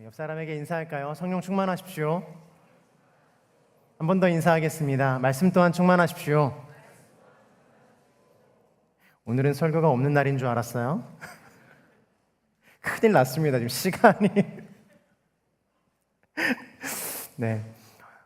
옆 사람에게 인사할까요? 성령 충만하십시오. 한 번 더 인사하겠습니다. 말씀 또한 충만하십시오. 오늘은 설교가 없는 날인 줄 알았어요? 큰일 났습니다. 지금 시간이. 네.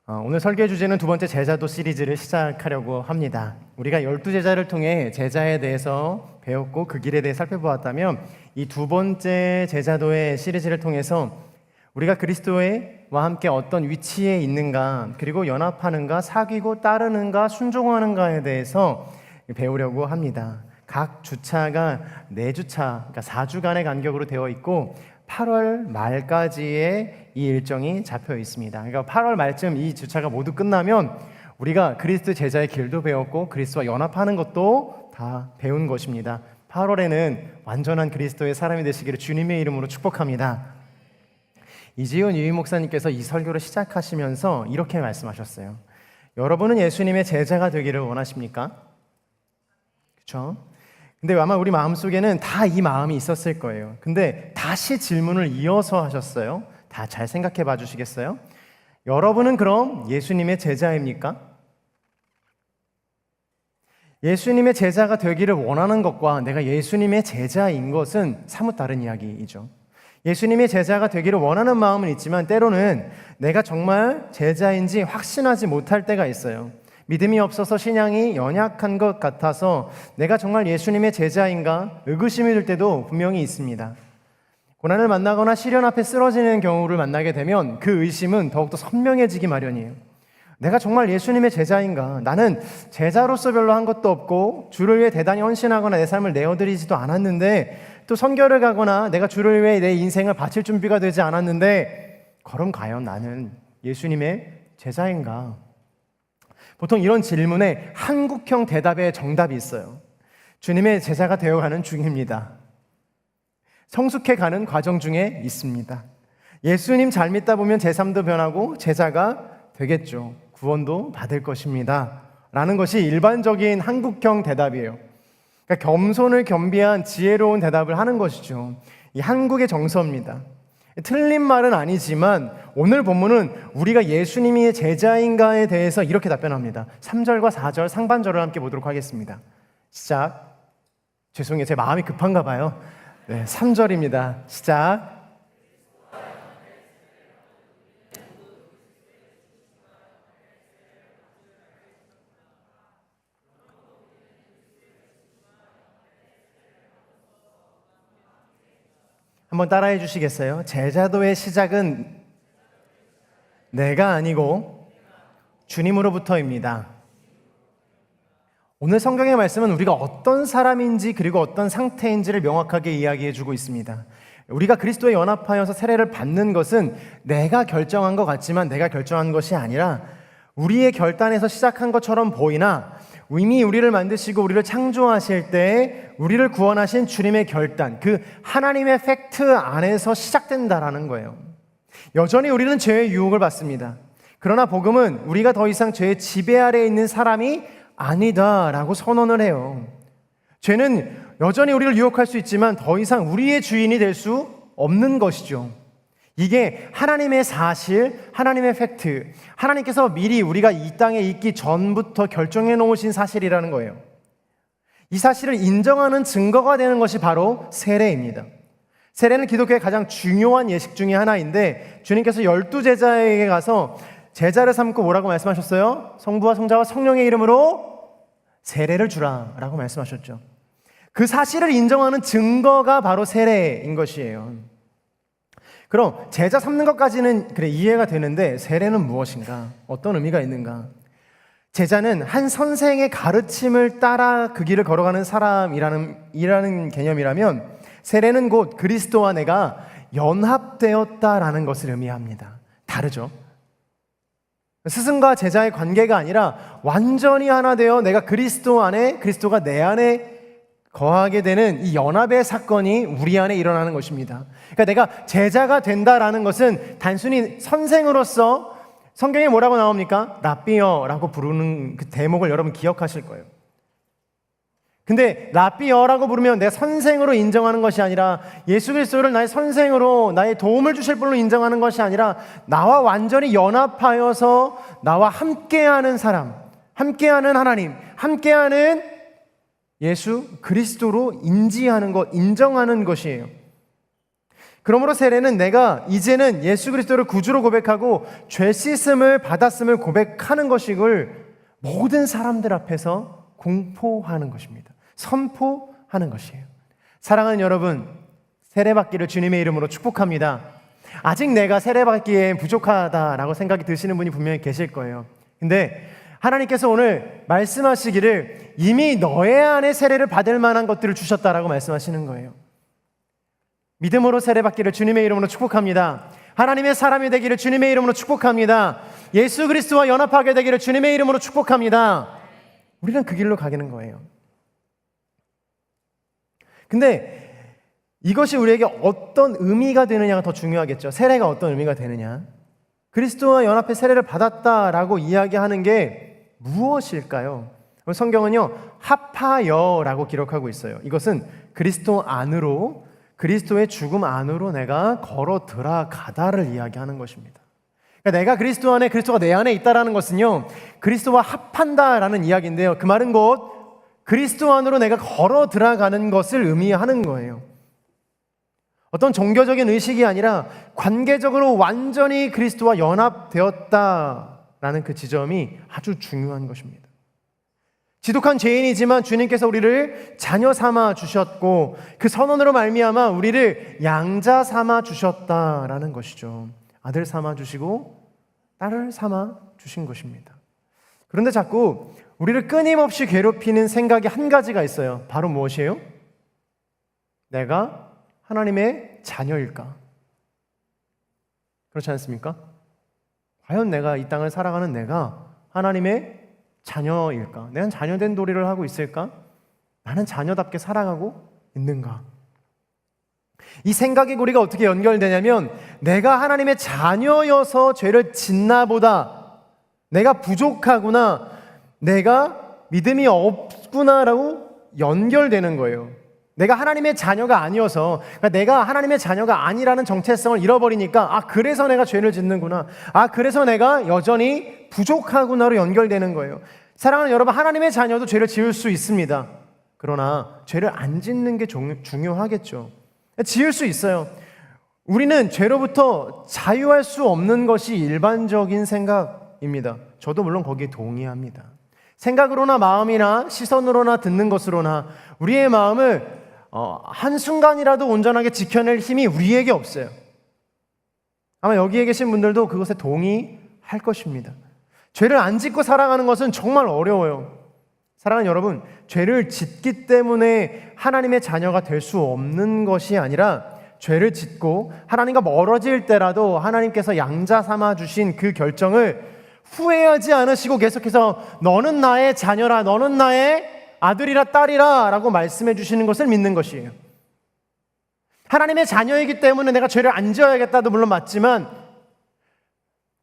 오늘 설교 주제는 두 번째 제자도 시리즈를 시작하려고 합니다. 우리가 12제자를 통해 제자에 대해서 배웠고 그 길에 대해 살펴보았다면 이 두 번째 제자도의 시리즈를 통해서 우리가 그리스도와 함께 어떤 위치에 있는가, 그리고 연합하는가, 사귀고 따르는가, 순종하는가에 대해서 배우려고 합니다. 각 주차가 4주차, 그러니까 4주간의 간격으로 되어 있고 8월 말까지의 이 일정이 잡혀 있습니다. 그러니까 8월 말쯤 이 주차가 모두 끝나면 우리가 그리스도 제자의 길도 배웠고 그리스도와 연합하는 것도 다 배운 것입니다. 8월에는 완전한 그리스도의 사람이 되시기를 주님의 이름으로 축복합니다. 이지훈 유임 목사님께서 이 설교를 시작하시면서 이렇게 말씀하셨어요. 여러분은 예수님의 제자가 되기를 원하십니까? 그렇죠? 근데 아마 우리 마음속에는 다 이 마음이 있었을 거예요. 근데 다시 질문을 이어서 하셨어요. 다 잘 생각해 봐 주시겠어요? 여러분은 그럼 예수님의 제자입니까? 예수님의 제자가 되기를 원하는 것과 내가 예수님의 제자인 것은 사뭇 다른 이야기이죠. 예수님의 제자가 되기를 원하는 마음은 있지만 때로는 내가 정말 제자인지 확신하지 못할 때가 있어요. 믿음이 없어서 신앙이 연약한 것 같아서 내가 정말 예수님의 제자인가 의구심이 들 때도 분명히 있습니다. 고난을 만나거나 시련 앞에 쓰러지는 경우를 만나게 되면 그 의심은 더욱더 선명해지기 마련이에요. 내가 정말 예수님의 제자인가? 나는 제자로서 별로 한 것도 없고 주를 위해 대단히 헌신하거나 내 삶을 내어드리지도 않았는데 또 선교를 가거나 내가 주를 위해 내 인생을 바칠 준비가 되지 않았는데 그럼 과연 나는 예수님의 제자인가? 보통 이런 질문에 한국형 대답의 정답이 있어요. 주님의 제자가 되어가는 중입니다. 성숙해가는 과정 중에 있습니다. 예수님 잘 믿다 보면 제 삶도 변하고 제자가 되겠죠. 구원도 받을 것입니다. 라는 것이 일반적인 한국형 대답이에요. 그러니까 겸손을 겸비한 지혜로운 대답을 하는 것이죠. 이 한국의 정서입니다. 틀린 말은 아니지만 오늘 본문은 우리가 예수님이 제자인가에 대해서 이렇게 답변합니다. 3절과 4절 상반절을 함께 보도록 하겠습니다. 시작. 죄송해요. 제 마음이 급한가 봐요. 네, 3절입니다. 시작. 한번 따라해 주시겠어요? 제자도의 시작은 내가 아니고 주님으로부터입니다. 오늘 성경의 말씀은 우리가 어떤 사람인지 그리고 어떤 상태인지를 명확하게 이야기해 주고 있습니다. 우리가 그리스도에 연합하여서 세례를 받는 것은 내가 결정한 것 같지만 내가 결정한 것이 아니라 우리의 결단에서 시작한 것처럼 보이나 이미 우리를 만드시고 우리를 창조하실 때 우리를 구원하신 주님의 결단, 그 하나님의 팩트 안에서 시작된다라는 거예요. 여전히 우리는 죄의 유혹을 받습니다. 그러나 복음은 우리가 더 이상 죄의 지배 아래에 있는 사람이 아니다라고 선언을 해요. 죄는 여전히 우리를 유혹할 수 있지만 더 이상 우리의 주인이 될 수 없는 것이죠. 이게 하나님의 사실, 하나님의 팩트, 하나님께서 미리 우리가 이 땅에 있기 전부터 결정해 놓으신 사실이라는 거예요. 이 사실을 인정하는 증거가 되는 것이 바로 세례입니다. 세례는 기독교의 가장 중요한 예식 중에 하나인데 주님께서 12제자에게 가서 제자를 삼고 뭐라고 말씀하셨어요? 성부와 성자와 성령의 이름으로 세례를 주라 라고 말씀하셨죠. 그 사실을 인정하는 증거가 바로 세례인 것이에요. 그럼 제자 삼는 것까지는 그래 이해가 되는데 세례는 무엇인가? 어떤 의미가 있는가? 제자는 한 선생의 가르침을 따라 그 길을 걸어가는 사람이라는 개념이라면 세례는 곧 그리스도와 내가 연합되었다라는 것을 의미합니다. 다르죠? 스승과 제자의 관계가 아니라 완전히 하나 되어 내가 그리스도 안에, 그리스도가 내 안에 거하게 되는 이 연합의 사건이 우리 안에 일어나는 것입니다. 그러니까 내가 제자가 된다라는 것은 단순히 선생으로서 성경에 뭐라고 나옵니까? 랍비어라고 부르는 그 대목을 여러분 기억하실 거예요. 근데 라비어라고 부르면 내가 선생으로 인정하는 것이 아니라 예수 그리스도를 나의 선생으로 나의 도움을 주실 분으로 인정하는 것이 아니라 나와 완전히 연합하여서 나와 함께하는 사람, 함께하는 하나님, 함께하는 예수 그리스도로 인지하는 것, 인정하는 것이에요. 그러므로 세례는 내가 이제는 예수 그리스도를 구주로 고백하고 죄 씻음을 받았음을 고백하는 것이걸 모든 사람들 앞에서 공포하는 것입니다. 선포하는 것이에요. 사랑하는 여러분, 세례받기를 주님의 이름으로 축복합니다. 아직 내가 세례받기에 부족하다라고 생각이 드시는 분이 분명히 계실 거예요. 근데 하나님께서 오늘 말씀하시기를 이미 너의 안에 세례를 받을 만한 것들을 주셨다라고 말씀하시는 거예요. 믿음으로 세례받기를 주님의 이름으로 축복합니다. 하나님의 사람이 되기를 주님의 이름으로 축복합니다. 예수 그리스도와 연합하게 되기를 주님의 이름으로 축복합니다. 우리는 그 길로 가기는 거예요. 근데 이것이 우리에게 어떤 의미가 되느냐가 더 중요하겠죠. 세례가 어떤 의미가 되느냐. 그리스도와 연합해 세례를 받았다라고 이야기하는 게 무엇일까요? 성경은요, 합하여라고 기록하고 있어요. 이것은 그리스도 안으로, 그리스도의 죽음 안으로 내가 걸어 들어가다를 이야기하는 것입니다. 그러니까 내가 그리스도 안에, 그리스도가 내 안에 있다라는 것은요, 그리스도와 합한다라는 이야기인데요. 그 말은 곧 그리스도 안으로 내가 걸어 들어가는 것을 의미하는 거예요. 어떤 종교적인 의식이 아니라 관계적으로 완전히 그리스도와 연합되었다라는 그 지점이 아주 중요한 것입니다. 지독한 죄인이지만 주님께서 우리를 자녀 삼아 주셨고 그 선언으로 말미암아 우리를 양자 삼아 주셨다라는 것이죠. 아들 삼아 주시고 딸을 삼아 주신 것입니다. 그런데 자꾸 우리를 끊임없이 괴롭히는 생각이 한 가지가 있어요. 바로 무엇이에요? 내가 하나님의 자녀일까? 그렇지 않습니까? 과연 내가 이 땅을 살아가는 내가 하나님의 자녀일까? 내가 자녀된 도리를 하고 있을까? 나는 자녀답게 살아가고 있는가? 이 생각의 고리가 어떻게 연결되냐면 내가 하나님의 자녀여서 죄를 짓나 보다, 내가 부족하구나, 내가 믿음이 없구나라고 연결되는 거예요. 내가 하나님의 자녀가 아니어서, 그러니까 내가 하나님의 자녀가 아니라는 정체성을 잃어버리니까 그래서 내가 죄를 짓는구나, 그래서 내가 여전히 부족하구나로 연결되는 거예요. 사랑하는 여러분, 하나님의 자녀도 죄를 지을 수 있습니다. 그러나 죄를 안 짓는 게 중요하겠죠. 지을 수 있어요. 우리는 죄로부터 자유할 수 없는 것이 일반적인 생각입니다. 저도 물론 거기에 동의합니다. 생각으로나 마음이나 시선으로나 듣는 것으로나 우리의 마음을 한순간이라도 온전하게 지켜낼 힘이 우리에게 없어요. 아마 여기에 계신 분들도 그것에 동의할 것입니다. 죄를 안 짓고 살아가는 것은 정말 어려워요. 사랑하는 여러분, 죄를 짓기 때문에 하나님의 자녀가 될 수 없는 것이 아니라 죄를 짓고 하나님과 멀어질 때라도 하나님께서 양자 삼아 주신 그 결정을 후회하지 않으시고 계속해서 너는 나의 자녀라, 너는 나의 아들이라 딸이라 라고 말씀해 주시는 것을 믿는 것이에요. 하나님의 자녀이기 때문에 내가 죄를 안 지어야겠다도 물론 맞지만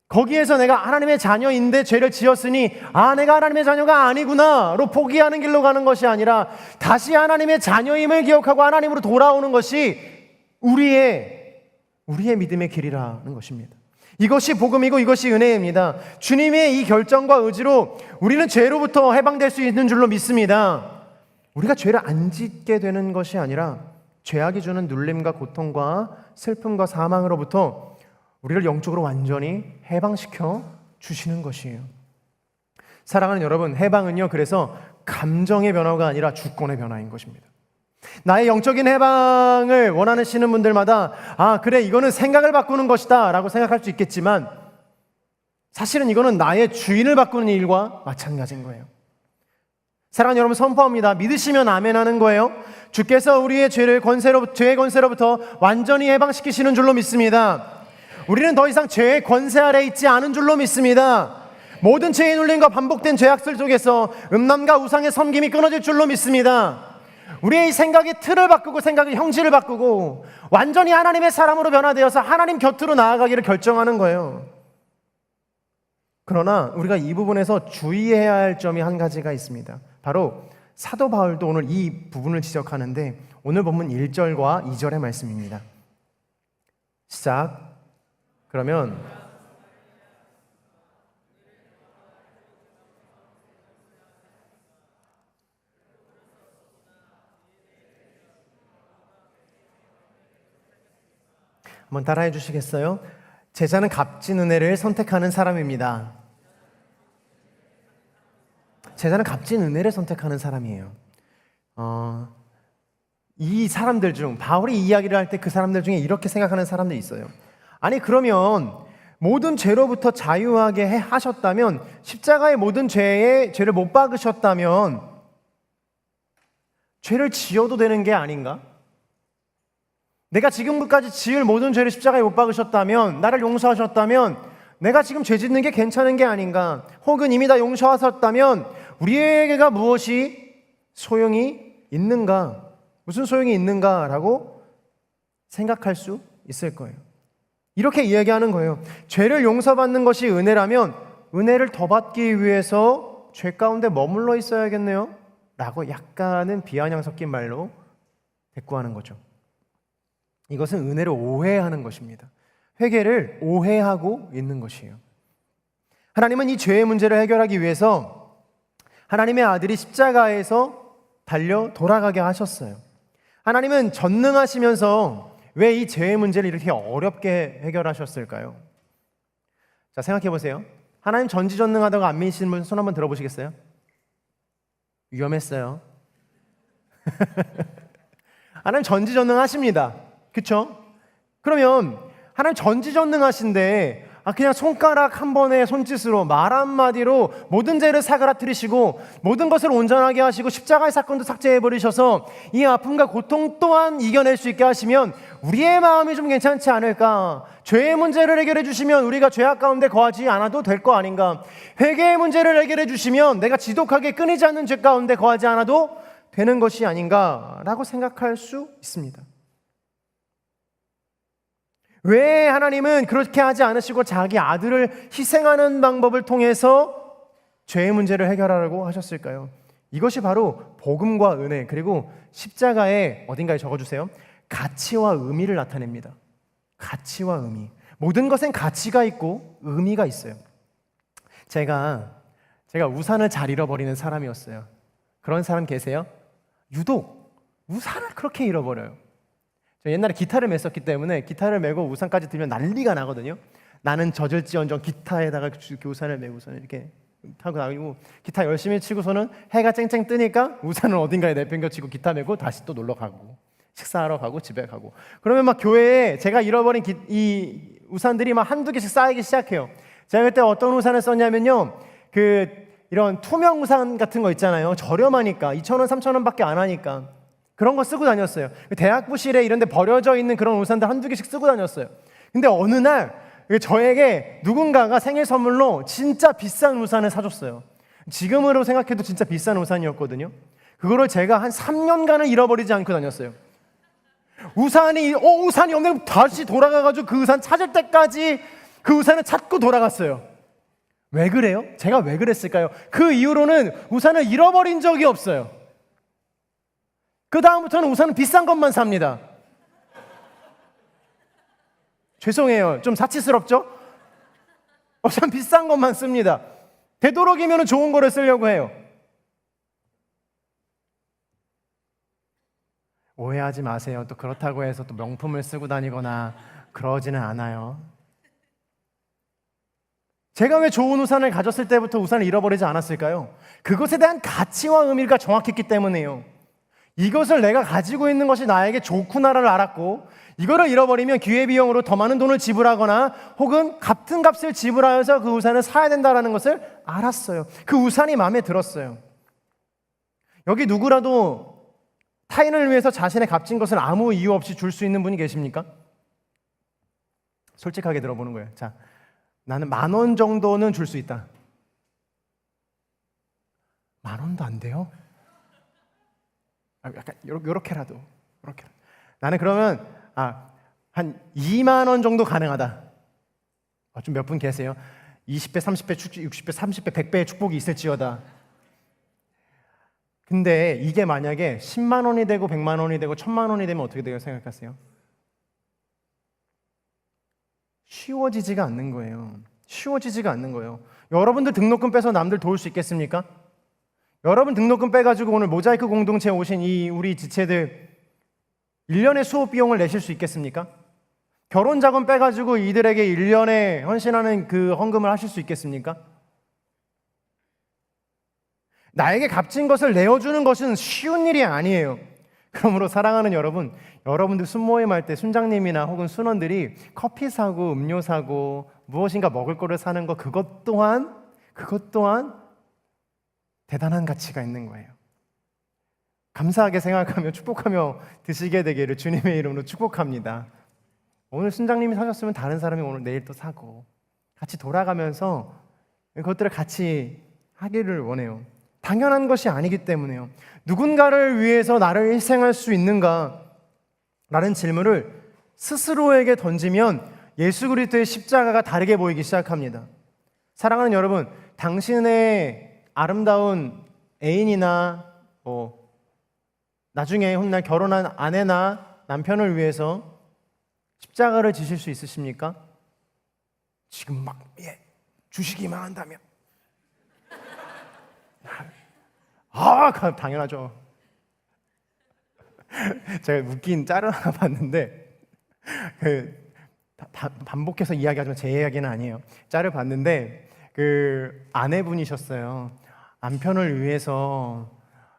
거기에서 내가 하나님의 자녀인데 죄를 지었으니 내가 하나님의 자녀가 아니구나로 포기하는 길로 가는 것이 아니라 다시 하나님의 자녀임을 기억하고 하나님으로 돌아오는 것이 우리의 믿음의 길이라는 것입니다. 이것이 복음이고 이것이 은혜입니다. 주님의 이 결정과 의지로 우리는 죄로부터 해방될 수 있는 줄로 믿습니다. 우리가 죄를 안 짓게 되는 것이 아니라 죄악이 주는 눌림과 고통과 슬픔과 사망으로부터 우리를 영적으로 완전히 해방시켜 주시는 것이에요. 사랑하는 여러분, 해방은요, 그래서 감정의 변화가 아니라 주권의 변화인 것입니다. 나의 영적인 해방을 원하시는 분들마다 그래, 이거는 생각을 바꾸는 것이다 라고 생각할 수 있겠지만 사실은 이거는 나의 주인을 바꾸는 일과 마찬가지인 거예요. 사랑하는 여러분, 선포합니다. 믿으시면 아멘 하는 거예요. 주께서 우리의 죄의 권세로부터 완전히 해방시키시는 줄로 믿습니다. 우리는 더 이상 죄의 권세 아래 있지 않은 줄로 믿습니다. 모든 죄의 눌림과 반복된 죄악들 속에서 음란과 우상의 섬김이 끊어질 줄로 믿습니다. 우리의 생각의 틀을 바꾸고 생각의 형질을 바꾸고 완전히 하나님의 사람으로 변화되어서 하나님 곁으로 나아가기를 결정하는 거예요. 그러나 우리가 이 부분에서 주의해야 할 점이 한 가지가 있습니다. 바로 사도 바울도 오늘 이 부분을 지적하는데 오늘 본문 1절과 2절의 말씀입니다. 시작. 그러면 한번 따라해 주시겠어요? 제자는 값진 은혜를 선택하는 사람입니다. 제자는 값진 은혜를 선택하는 사람이에요. 이 사람들 중, 바울이 이 이야기를 할 때 그 사람들 중에 이렇게 생각하는 사람들이 있어요. 아니 그러면 모든 죄로부터 자유하게 하셨다면, 십자가의 모든 죄를 못 박으셨다면 죄를 지어도 되는 게 아닌가? 내가 지금까지 지을 모든 죄를 십자가에 못 박으셨다면, 나를 용서하셨다면 내가 지금 죄 짓는 게 괜찮은 게 아닌가? 혹은 이미 다 용서하셨다면 우리에게가 무엇이 소용이 있는가? 무슨 소용이 있는가라고 생각할 수 있을 거예요. 이렇게 이야기하는 거예요. 죄를 용서받는 것이 은혜라면 은혜를 더 받기 위해서 죄 가운데 머물러 있어야겠네요 라고 약간은 비아냥 섞인 말로 대꾸하는 거죠. 이것은 은혜를 오해하는 것입니다. 회개를 오해하고 있는 것이에요. 하나님은 이 죄의 문제를 해결하기 위해서 하나님의 아들이 십자가에서 달려 돌아가게 하셨어요. 하나님은 전능하시면서 왜 이 죄의 문제를 이렇게 어렵게 해결하셨을까요? 자, 생각해 보세요. 하나님 전지전능하다고 안 믿으시는 분 손 한번 들어보시겠어요? 위험했어요. 하나님 전지전능하십니다. 그렇죠? 그러면 하나님 전지전능하신데 그냥 손가락 한 번의 손짓으로, 말 한마디로 모든 죄를 사그라뜨리시고 모든 것을 온전하게 하시고 십자가의 사건도 삭제해버리셔서 이 아픔과 고통 또한 이겨낼 수 있게 하시면 우리의 마음이 좀 괜찮지 않을까? 죄의 문제를 해결해 주시면 우리가 죄악 가운데 거하지 않아도 될 거 아닌가? 회개의 문제를 해결해 주시면 내가 지독하게 끊이지 않는 죄 가운데 거하지 않아도 되는 것이 아닌가라고 생각할 수 있습니다. 왜 하나님은 그렇게 하지 않으시고 자기 아들을 희생하는 방법을 통해서 죄의 문제를 해결하라고 하셨을까요? 이것이 바로 복음과 은혜, 그리고 십자가에 어딘가에 적어주세요. 가치와 의미를 나타냅니다. 가치와 의미. 모든 것엔 가치가 있고 의미가 있어요. 제가 우산을 잘 잃어버리는 사람이었어요. 그런 사람 계세요? 유독 우산을 그렇게 잃어버려요. 저 옛날에 기타를 맸었기 때문에 기타를 메고 우산까지 들면 난리가 나거든요. 나는 젖을지언정 기타에다가 이렇게 우산을 메고서는 이렇게 타고 다니고, 기타 열심히 치고서는 해가 쨍쨍 뜨니까 우산을 어딘가에 내팽겨치고 기타 메고 다시 또 놀러 가고 식사하러 가고 집에 가고, 그러면 막 교회에 제가 잃어버린 이 우산들이 막 한두 개씩 쌓이기 시작해요. 제가 그때 어떤 우산을 썼냐면요, 이런 투명 우산 같은 거 있잖아요. 저렴하니까 2,000원, 3,000원 밖에 안 하니까 그런 거 쓰고 다녔어요. 대학부실에 이런 데 버려져 있는 그런 우산들 한두 개씩 쓰고 다녔어요. 근데 어느 날 저에게 누군가가 생일 선물로 진짜 비싼 우산을 사줬어요. 지금으로 생각해도 진짜 비싼 우산이었거든요. 그거를 제가 한 3년간을 잃어버리지 않고 다녔어요. 우산이 없네. 다시 돌아가가지고 그 우산 찾을 때까지 그 우산을 찾고 돌아갔어요. 왜 그래요? 제가 왜 그랬을까요? 그 이후로는 우산을 잃어버린 적이 없어요. 그 다음부터는 우산은 비싼 것만 삽니다. 죄송해요. 좀 사치스럽죠? 우산 비싼 것만 씁니다. 되도록이면 좋은 거를 쓰려고 해요. 오해하지 마세요. 또 그렇다고 해서 또 명품을 쓰고 다니거나 그러지는 않아요. 제가 왜 좋은 우산을 가졌을 때부터 우산을 잃어버리지 않았을까요? 그것에 대한 가치와 의미가 정확했기 때문이에요. 이것을 내가 가지고 있는 것이 나에게 좋구나를 알았고, 이거를 잃어버리면 기회비용으로 더 많은 돈을 지불하거나 혹은 같은 값을 지불하여서 그 우산을 사야 된다는 것을 알았어요. 그 우산이 마음에 들었어요. 여기 누구라도 타인을 위해서 자신의 값진 것을 아무 이유 없이 줄 수 있는 분이 계십니까? 솔직하게 들어보는 거예요. 자, 나는 10,000원 정도는 줄 수 있다. 10,000원도 안 돼요? 약간 요렇게라도. 나는 그러면 한 2만 원 정도 가능하다. 좀 몇 분 계세요? 20배, 30배, 60배, 30배, 100배의 축복이 있을지어다. 근데 이게 만약에 10만 원이 되고 100만 원이 되고 1000만 원이 되면 어떻게 돼요? 생각하세요? 쉬워지지가 않는 거예요. 쉬워지지가 않는 거예요. 여러분들 등록금 빼서 남들 도울 수 있겠습니까? 여러분 등록금 빼가지고 오늘 모자이크 공동체에 오신 이 우리 지체들 1년의 수업 비용을 내실 수 있겠습니까? 결혼 자금 빼가지고 이들에게 1년에 헌신하는 그 헌금을 하실 수 있겠습니까? 나에게 값진 것을 내어주는 것은 쉬운 일이 아니에요. 그러므로 사랑하는 여러분, 여러분들 순모임 할 때 순장님이나 혹은 순원들이 커피 사고 음료 사고 무엇인가 먹을 거를 사는 거 그것 또한 대단한 가치가 있는 거예요. 감사하게 생각하며 축복하며 드시게 되기를 주님의 이름으로 축복합니다. 오늘 순장님이 사셨으면 다른 사람이 오늘 내일 또 사고 같이 돌아가면서 그것들을 같이 하기를 원해요. 당연한 것이 아니기 때문에요. 누군가를 위해서 나를 희생할 수 있는가? 라는 질문을 스스로에게 던지면 예수 그리스도의 십자가가 다르게 보이기 시작합니다. 사랑하는 여러분, 당신의 아름다운 애인이나 나중에 훗날 결혼한 아내나 남편을 위해서 십자가를 지실 수 있으십니까? 지금 막 주시기만 한다면 당연하죠. 제가 웃긴 짤을 하나 봤는데 반복해서 이야기하지만 제 이야기는 아니에요. 짤을 봤는데 그 아내분이셨어요. 남편을 위해서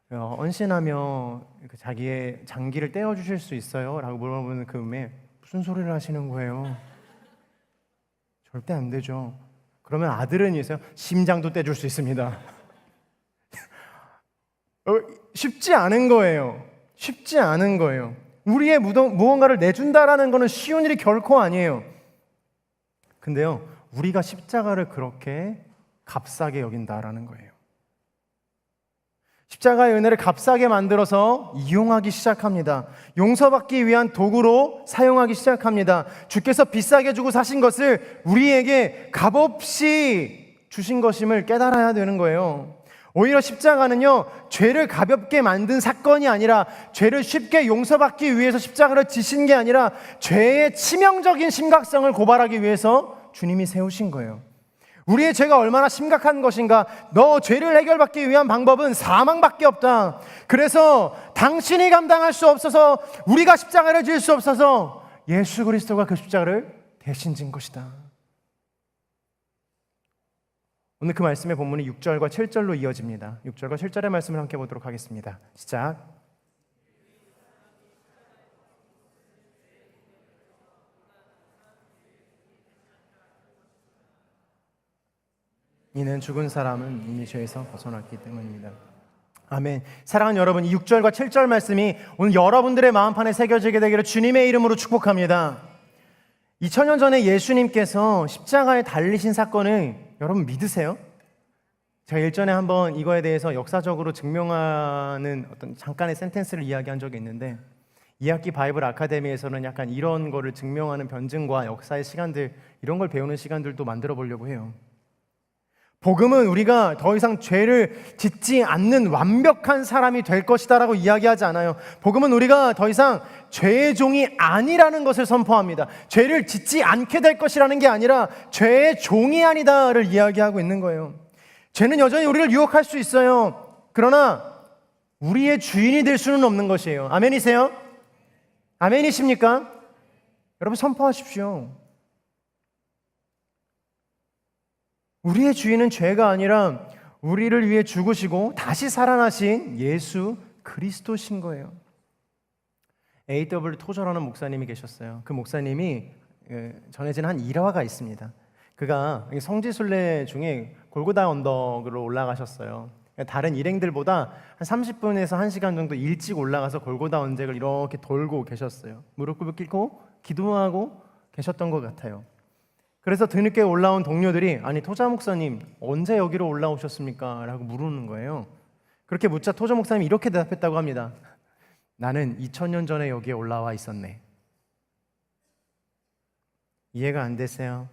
헌신하며 자기의 장기를 떼어주실 수 있어요? 라고 물어보는 그 음에 무슨 소리를 하시는 거예요? 절대 안 되죠. 그러면 아들은 있어요. 심장도 떼줄 수 있습니다. 쉽지 않은 거예요. 쉽지 않은 거예요. 우리의 무언가를 내준다라는 것은 쉬운 일이 결코 아니에요. 근데요, 우리가 십자가를 그렇게 값싸게 여긴다라는 거예요. 십자가의 은혜를 값싸게 만들어서 이용하기 시작합니다. 용서받기 위한 도구로 사용하기 시작합니다. 주께서 비싸게 주고 사신 것을 우리에게 값없이 주신 것임을 깨달아야 되는 거예요. 오히려 십자가는요, 죄를 가볍게 만든 사건이 아니라 죄를 쉽게 용서받기 위해서 십자가를 지신 게 아니라 죄의 치명적인 심각성을 고발하기 위해서 주님이 세우신 거예요. 우리의 죄가 얼마나 심각한 것인가? 너 죄를 해결받기 위한 방법은 사망밖에 없다. 그래서 당신이 감당할 수 없어서 우리가 십자가를 질 수 없어서 예수 그리스도가 그 십자가를 대신 진 것이다. 오늘 그 말씀의 본문이 6절과 7절로 이어집니다. 6절과 7절의 말씀을 함께 보도록 하겠습니다. 시작. 이는 죽은 사람은 이미 죄에서 벗어났기 때문입니다. 아멘. 사랑하는 여러분, 이 6절과 7절 말씀이 오늘 여러분들의 마음판에 새겨지게 되기를 주님의 이름으로 축복합니다. 2000년 전에 예수님께서 십자가에 달리신 사건을 여러분 믿으세요? 제가 일전에 한번 이거에 대해서 역사적으로 증명하는 어떤 잠깐의 센텐스를 이야기한 적이 있는데 2학기 바이블 아카데미에서는 약간 이런 거를 증명하는 변증과 역사의 시간들, 이런 걸 배우는 시간들도 만들어 보려고 해요. 복음은 우리가 더 이상 죄를 짓지 않는 완벽한 사람이 될 것이다라고 이야기하지 않아요. 복음은 우리가 더 이상 죄의 종이 아니라는 것을 선포합니다. 죄를 짓지 않게 될 것이라는 게 아니라 죄의 종이 아니다를 이야기하고 있는 거예요. 죄는 여전히 우리를 유혹할 수 있어요. 그러나 우리의 주인이 될 수는 없는 것이에요. 아멘이세요? 아멘이십니까? 여러분 선포하십시오. 우리의 주인은 죄가 아니라 우리를 위해 죽으시고 다시 살아나신 예수 그리스도신 거예요. A.W. 토저라는 목사님이 계셨어요. 그 목사님이 전해진 한 일화가 있습니다. 그가 성지순례 중에 골고다 언덕으로 올라가셨어요. 다른 일행들보다 한 30분에서 1시간 정도 일찍 올라가서 골고다 언덕을 이렇게 돌고 계셨어요. 무릎 꿇고 기도하고 계셨던 것 같아요. 그래서 뒤늦게 올라온 동료들이 아니 토자 목사님 언제 여기로 올라오셨습니까? 라고 물으는 거예요. 그렇게 묻자 토자 목사님이 이렇게 대답했다고 합니다. 나는 2000년 전에 여기에 올라와 있었네. 이해가 안 되세요?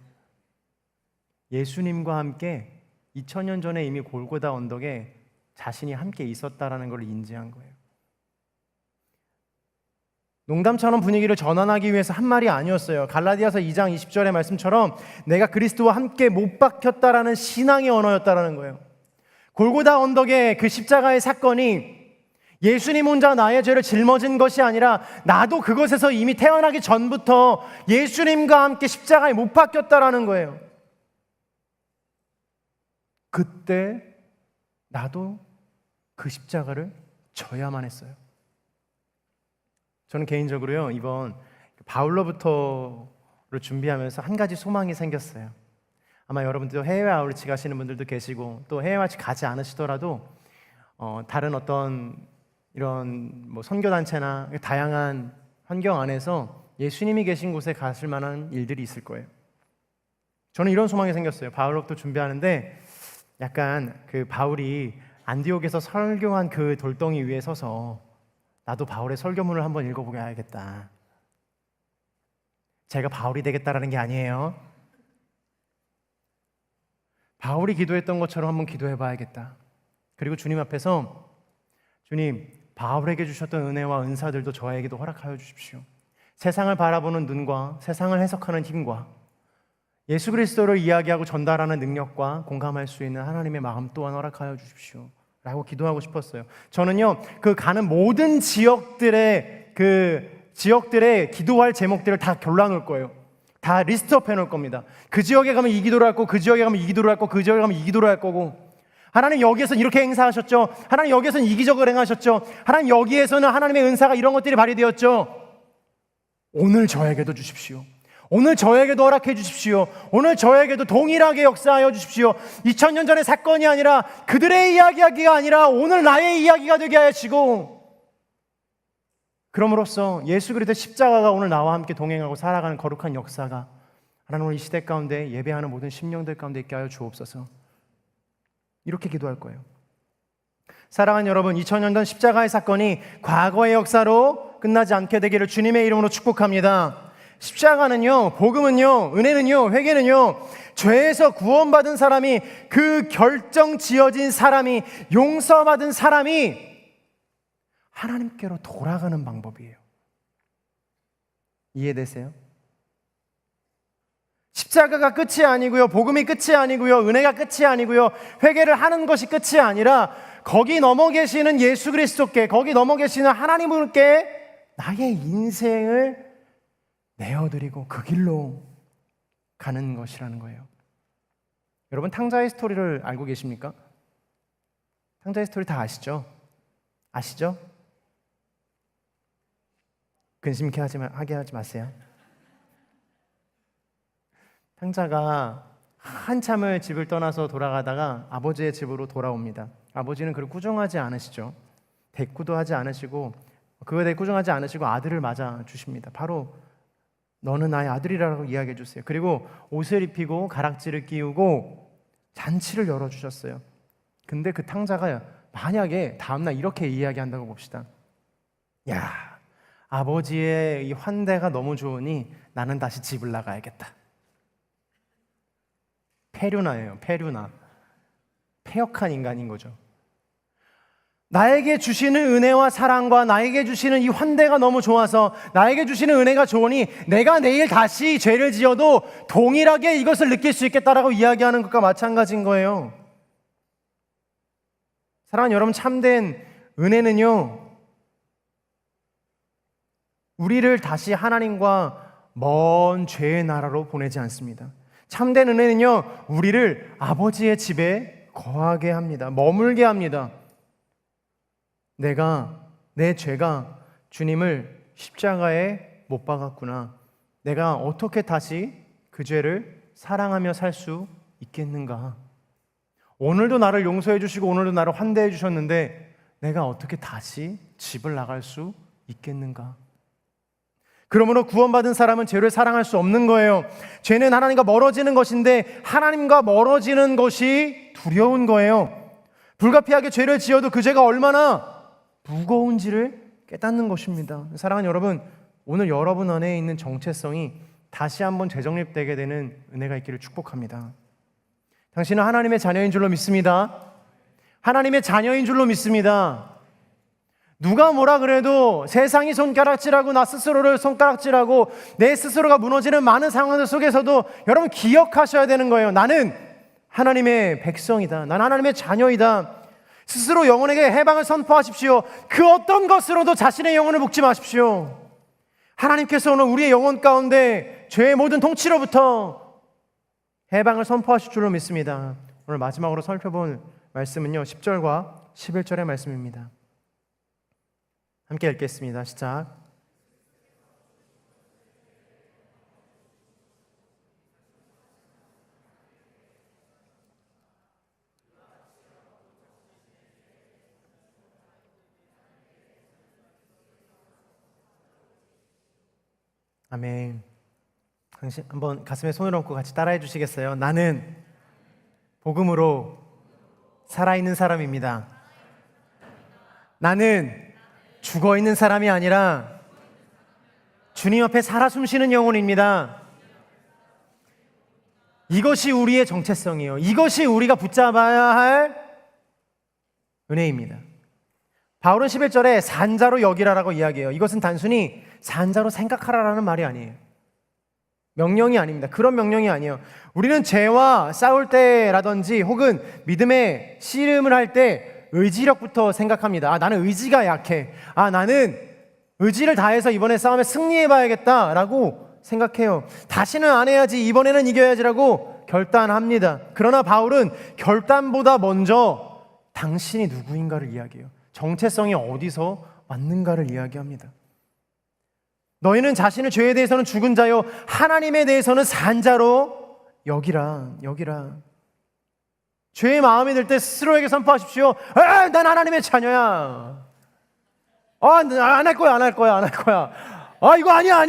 예수님과 함께 2000년 전에 이미 골고다 언덕에 자신이 함께 있었다라는 걸 인지한 거예요. 농담처럼 분위기를 전환하기 위해서 한 말이 아니었어요. 갈라디아서 2장 20절의 말씀처럼 내가 그리스도와 함께 못 박혔다라는 신앙의 언어였다라는 거예요. 골고다 언덕의 그 십자가의 사건이 예수님 혼자 나의 죄를 짊어진 것이 아니라 나도 그것에서 이미 태어나기 전부터 예수님과 함께 십자가에 못 박혔다라는 거예요. 그때 나도 그 십자가를 져야만 했어요. 저는 개인적으로요, 이번 바울로부터를 준비하면서 한 가지 소망이 생겼어요. 아마 여러분들도 해외 아울리치 가시는 분들도 계시고 또 해외 아울리치 가지 않으시더라도 다른 어떤 이런 뭐 선교단체나 다양한 환경 안에서 예수님이 계신 곳에 가실 만한 일들이 있을 거예요. 저는 이런 소망이 생겼어요. 바울로부터 준비하는데 약간 그 바울이 안디옥에서 설교한 그 돌덩이 위에 서서 나도 바울의 설교문을 한번 읽어보야겠다. 제가 바울이 되겠다라는 게 아니에요. 바울이 기도했던 것처럼 한번 기도해봐야겠다. 그리고 주님 앞에서 주님, 바울에게 주셨던 은혜와 은사들도 저에게도 허락하여 주십시오. 세상을 바라보는 눈과 세상을 해석하는 힘과 예수 그리스도를 이야기하고 전달하는 능력과 공감할 수 있는 하나님의 마음 또한 허락하여 주십시오 라고 기도하고 싶었어요. 저는요, 그 가는 모든 지역들의 기도할 제목들을 다 골라놓을 거예요. 다 리스트업 해놓을 겁니다. 그 지역에 가면 이 기도를 할 거고, 그 지역에 가면 이 기도를 할 거고, 그 지역에 가면 이 기도를 할 거고, 하나님 여기에서는 이렇게 행사하셨죠. 하나님 여기에서는 이기적으로 행하셨죠. 하나님 여기에서는 하나님의 은사가 이런 것들이 발휘되었죠. 오늘 저에게도 주십시오. 오늘 저에게도 허락해 주십시오. 오늘 저에게도 동일하게 역사하여 주십시오. 2000년 전의 사건이 아니라 그들의 이야기가 아니라 오늘 나의 이야기가 되게 하시고, 그럼으로써 예수 그리스도의 십자가가 오늘 나와 함께 동행하고 살아가는 거룩한 역사가 하나님 오늘 이 시대 가운데 예배하는 모든 심령들 가운데 있게 하여 주옵소서. 이렇게 기도할 거예요. 사랑하는 여러분, 2000년 전 십자가의 사건이 과거의 역사로 끝나지 않게 되기를 주님의 이름으로 축복합니다. 십자가는요, 복음은요, 은혜는요, 회개는요, 죄에서 구원받은 사람이, 그 결정 지어진 사람이, 용서받은 사람이 하나님께로 돌아가는 방법이에요. 이해되세요? 십자가가 끝이 아니고요, 복음이 끝이 아니고요, 은혜가 끝이 아니고요, 회개를 하는 것이 끝이 아니라 거기 넘어 계시는 예수 그리스도께, 거기 넘어 계시는 하나님께 나의 인생을 내어드리고 그 길로 가는 것이라는 거예요. 여러분, 탕자의 스토리를 알고 계십니까? 탕자의 스토리 다 아시죠? 아시죠? 근심케 하게 하지 마세요. 탕자가 한참을 집을 떠나서 돌아가다가 아버지의 집으로 돌아옵니다. 아버지는 그를 꾸중하지 않으시죠. 대꾸도 하지 않으시고, 그거에 꾸중하지 않으시고 아들을 맞아 주십니다. 바로 너는 나의 아들이라고 이야기해 주세요. 그리고 옷을 입히고 가락지를 끼우고 잔치를 열어주셨어요. 근데 그 탕자가 만약에 다음날 이렇게 이야기한다고 봅시다. 야, 아버지의 이 환대가 너무 좋으니 나는 다시 집을 나가야겠다. 페류나예요. 페류나. 패역한 인간인 거죠. 나에게 주시는 은혜와 사랑과 나에게 주시는 이 환대가 너무 좋아서, 나에게 주시는 은혜가 좋으니 내가 내일 다시 죄를 지어도 동일하게 이것을 느낄 수 있겠다라고 이야기하는 것과 마찬가지인 거예요. 사랑하는 여러분, 참된 은혜는요, 우리를 다시 하나님과 먼 죄의 나라로 보내지 않습니다. 참된 은혜는요, 우리를 아버지의 집에 거하게 합니다. 머물게 합니다. 내 죄가 주님을 십자가에 못 박았구나. 내가 어떻게 다시 그 죄를 사랑하며 살 수 있겠는가? 오늘도 나를 용서해 주시고 오늘도 나를 환대해 주셨는데 내가 어떻게 다시 집을 나갈 수 있겠는가? 그러므로 구원받은 사람은 죄를 사랑할 수 없는 거예요. 죄는 하나님과 멀어지는 것인데 하나님과 멀어지는 것이 두려운 거예요. 불가피하게 죄를 지어도 그 죄가 얼마나 무거운지를 깨닫는 것입니다. 사랑하는 여러분, 오늘 여러분 안에 있는 정체성이 다시 한번 재정립되게 되는 은혜가 있기를 축복합니다. 당신은 하나님의 자녀인 줄로 믿습니다. 하나님의 자녀인 줄로 믿습니다. 누가 뭐라 그래도 세상이 손가락질하고 나 스스로를 손가락질하고 내 스스로가 무너지는 많은 상황들 속에서도 여러분 기억하셔야 되는 거예요. 나는 하나님의 백성이다. 나는 하나님의 자녀이다. 스스로 영혼에게 해방을 선포하십시오. 그 어떤 것으로도 자신의 영혼을 묶지 마십시오. 하나님께서 오늘 우리의 영혼 가운데 죄의 모든 통치로부터 해방을 선포하실 줄로 믿습니다. 오늘 마지막으로 살펴본 말씀은요, 10절과 11절의 말씀입니다. 함께 읽겠습니다. 시작. 아멘. 당신 한번 가슴에 손을 얹고 같이 따라해 주시겠어요? 나는 복음으로 살아있는 사람입니다. 나는 죽어있는 사람이 아니라 주님 앞에 살아 숨쉬는 영혼입니다. 이것이 우리의 정체성이에요. 이것이 우리가 붙잡아야 할 은혜입니다. 바울은 11절에 산자로 여기라라고 이야기해요. 이것은 단순히 산자로 생각하라라는 말이 아니에요. 명령이 아닙니다. 그런 명령이 아니에요. 우리는 죄와 싸울 때라든지 혹은 믿음의 씨름을 할 때 의지력부터 생각합니다. 나는 의지가 약해. 나는 의지를 다해서 이번에 싸움에 승리해봐야겠다라고 생각해요. 다시는 안 해야지, 이번에는 이겨야지라고 결단합니다. 그러나 바울은 결단보다 먼저 당신이 누구인가를 이야기해요. 정체성이 어디서 왔는가를 이야기합니다. 너희는 자신의 죄에 대해서는 죽은 자요 하나님에 대해서는 산 자로 여기라. 죄의 마음이 들 때 스스로에게 선포하십시오. 난 하나님의 자녀야. 안 할 거야. 이거 아니야.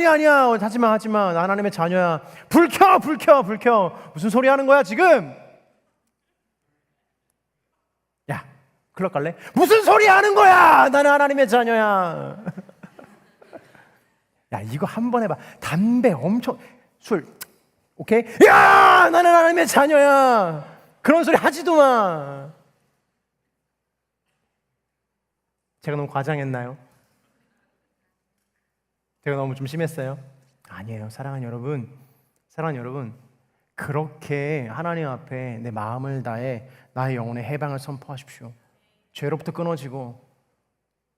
하지마. 난 하나님의 자녀야. 불 켜. 무슨 소리 하는 거야 지금? 야, 클럽 갈래? 무슨 소리 하는 거야? 나는 하나님의 자녀야. 야, 이거 한번 해봐. 담배 엄청, 술, 오케이? 야, 나는 하나님의 자녀야. 그런 소리 하지도 마. 제가 너무 과장했나요? 제가 너무 좀 심했어요? 아니에요. 사랑하는 여러분, 그렇게 하나님 앞에 내 마음을 다해 나의 영혼의 해방을 선포하십시오. 죄로부터 끊어지고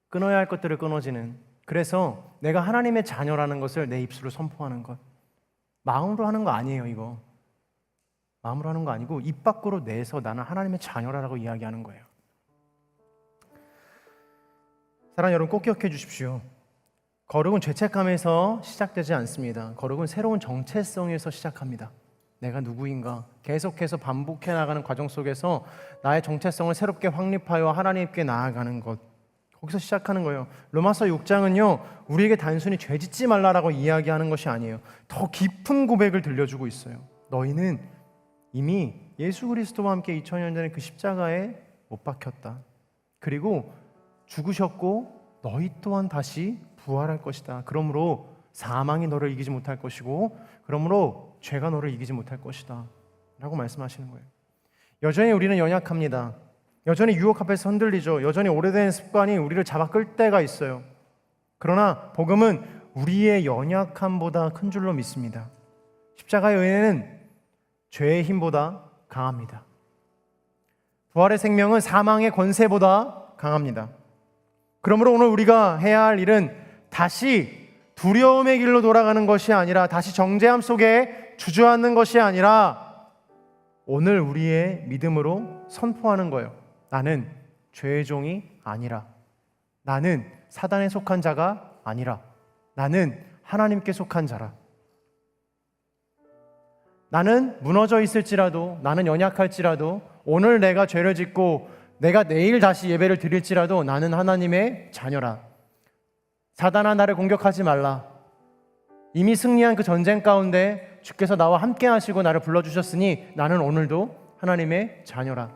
끊어야 할 것들을 끊어지는, 그래서 내가 하나님의 자녀라는 것을 내 입술로 선포하는 것, 마음으로 하는 거 아니에요. 이거 마음으로 하는 거 아니고 입 밖으로 내서 나는 하나님의 자녀라고 이야기하는 거예요. 사랑하는 여러분, 꼭 기억해 주십시오. 거룩은 죄책감에서 시작되지 않습니다. 거룩은 새로운 정체성에서 시작합니다. 내가 누구인가 계속해서 반복해 나가는 과정 속에서 나의 정체성을 새롭게 확립하여 하나님께 나아가는 것, 거기서 시작하는 거예요. 로마서 6장은요 우리에게 단순히 죄 짓지 말라라고 이야기하는 것이 아니에요. 더 깊은 고백을 들려주고 있어요. 너희는 이미 예수 그리스도와 함께 2000년 전에 그 십자가에 못 박혔다. 그리고 죽으셨고 너희 또한 다시 부활할 것이다. 그러므로 사망이 너를 이기지 못할 것이고 그러므로 죄가 너를 이기지 못할 것이다 라고 말씀하시는 거예요. 여전히 우리는 연약합니다. 여전히 유혹 앞에서 흔들리죠. 여전히 오래된 습관이 우리를 잡아 끌 때가 있어요. 그러나 복음은 우리의 연약함보다 큰 줄로 믿습니다. 십자가의 은혜는 죄의 힘보다 강합니다. 부활의 생명은 사망의 권세보다 강합니다. 그러므로 오늘 우리가 해야 할 일은 다시 두려움의 길로 돌아가는 것이 아니라, 다시 정죄함 속에 주저앉는 것이 아니라 오늘 우리의 믿음으로 선포하는 거예요. 나는 죄의 종이 아니라, 나는 사단에 속한 자가 아니라, 나는 하나님께 속한 자라. 나는 무너져 있을지라도, 나는 연약할지라도, 오늘 내가 죄를 짓고 내가 내일 다시 예배를 드릴지라도 나는 하나님의 자녀라. 사단아, 나를 공격하지 말라. 이미 승리한 그 전쟁 가운데 주께서 나와 함께 하시고 나를 불러주셨으니 나는 오늘도 하나님의 자녀라.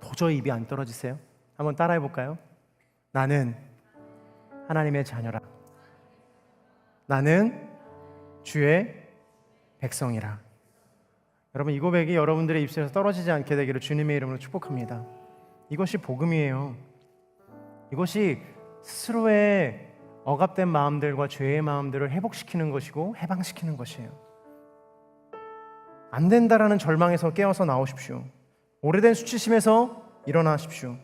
도저히 입이 안 떨어지세요? 한번 따라해 볼까요? 나는 하나님의 자녀라. 나는 주의 백성이라. 여러분, 이 고백이 여러분들의 입술에서 떨어지지 않게 되기를 주님의 이름으로 축복합니다. 이것이 복음이에요. 이것이 스스로의 억압된 마음들과 죄의 마음들을 회복시키는 것이고 해방시키는 것이에요. 안 된다라는 절망에서 깨어서 나오십시오. 오래된 수치심에서 일어나십시오.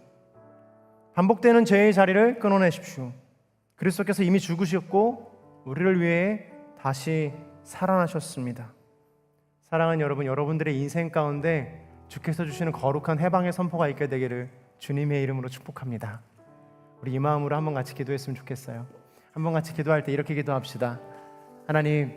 반복되는 죄의 자리를 끊어내십시오. 그리스도께서 이미 죽으셨고 우리를 위해 다시 살아나셨습니다. 사랑하는 여러분, 여러분들의 인생 가운데 주께서 주시는 거룩한 해방의 선포가 있게 되기를 주님의 이름으로 축복합니다. 우리 이 마음으로 한번 같이 기도했으면 좋겠어요. 한번 같이 기도할 때 이렇게 기도합시다. 하나님,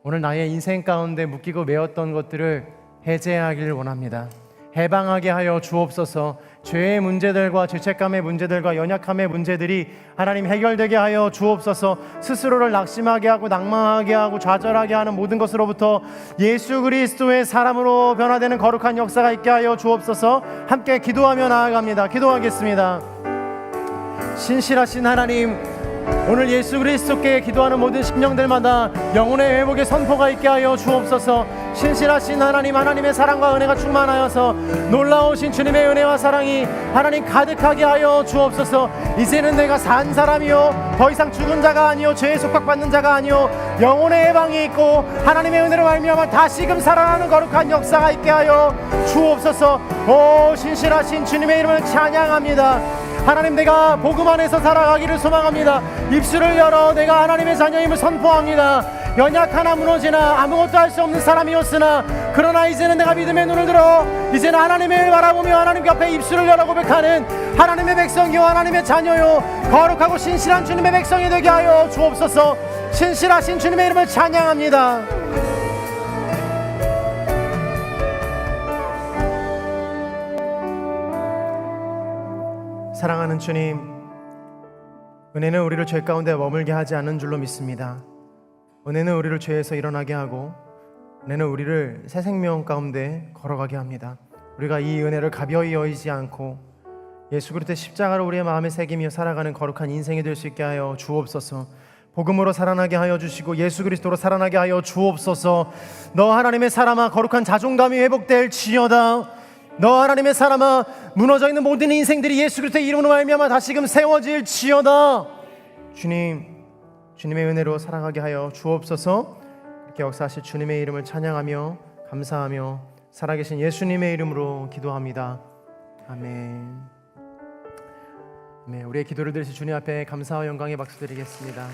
오늘 나의 인생 가운데 묶이고 매었던 것들을 해제하기를 원합니다. 해방하게 하여 주옵소서. 죄의 문제들과 죄책감의 문제들과 연약함의 문제들이 하나님 해결되게 하여 주옵소서. 스스로를 낙심하게 하고 낭망하게 하고 좌절하게 하는 모든 것으로부터 예수 그리스도의 사람으로 변화되는 거룩한 역사가 있게 하여 주옵소서. 함께 기도하며 나아갑니다. 기도하겠습니다. 신실하신 하나님, 오늘 예수 그리스도께 기도하는 모든 심령들마다 영혼의 회복의 선포가 있게 하여 주옵소서. 신실하신 하나님, 하나님의 사랑과 은혜가 충만하여서 놀라우신 주님의 은혜와 사랑이 하나님 가득하게 하여 주옵소서. 이제는 내가 산 사람이요 더 이상 죽은 자가 아니요 죄에 속박받는 자가 아니요 영혼의 해방이 있고 하나님의 은혜로 말미암아 다시금 살아나는 거룩한 역사가 있게 하여 주옵소서. 오, 신실하신 주님의 이름을 찬양합니다. 하나님, 내가 복음 안에서 살아가기를 소망합니다. 입술을 열어 내가 하나님의 자녀임을 선포합니다. 연약하나 무너지나 아무것도 할 수 없는 사람이었으나 그러나 이제는 내가 믿음의 눈을 들어 이제는 하나님을 바라보며 하나님 앞에 입술을 열어 고백하는 하나님의 백성이요 하나님의 자녀요 거룩하고 신실한 주님의 백성이 되게 하여 주옵소서. 신실하신 주님의 이름을 찬양합니다. 사랑하는 주님, 은혜는 우리를 죄 가운데 머물게 하지 않는 줄로 믿습니다. 은혜는 우리를 죄에서 일어나게 하고 은혜는 우리를 새 생명 가운데 걸어가게 합니다. 우리가 이 은혜를 가벼이 여기지 않고 예수 그리스도의 십자가를 우리의 마음에 새기며 살아가는 거룩한 인생이 될 수 있게 하여 주옵소서. 복음으로 살아나게 하여 주시고 예수 그리스도로 살아나게 하여 주옵소서. 너 하나님의 사람아, 거룩한 자존감이 회복될지어다. 너 하나님의 사람아, 무너져 있는 모든 인생들이 예수 그리스도의 이름으로 말미암아 다시금 세워질지어다. 주님, 주님의 은혜로 살아가게 하여 주옵소서. 이렇게 역사하실 주님의 이름을 찬양하며 감사하며 살아계신 예수님의 이름으로 기도합니다. 아멘. 네, 우리의 기도를 들으실 주님 앞에 감사와 영광의 박수 드리겠습니다.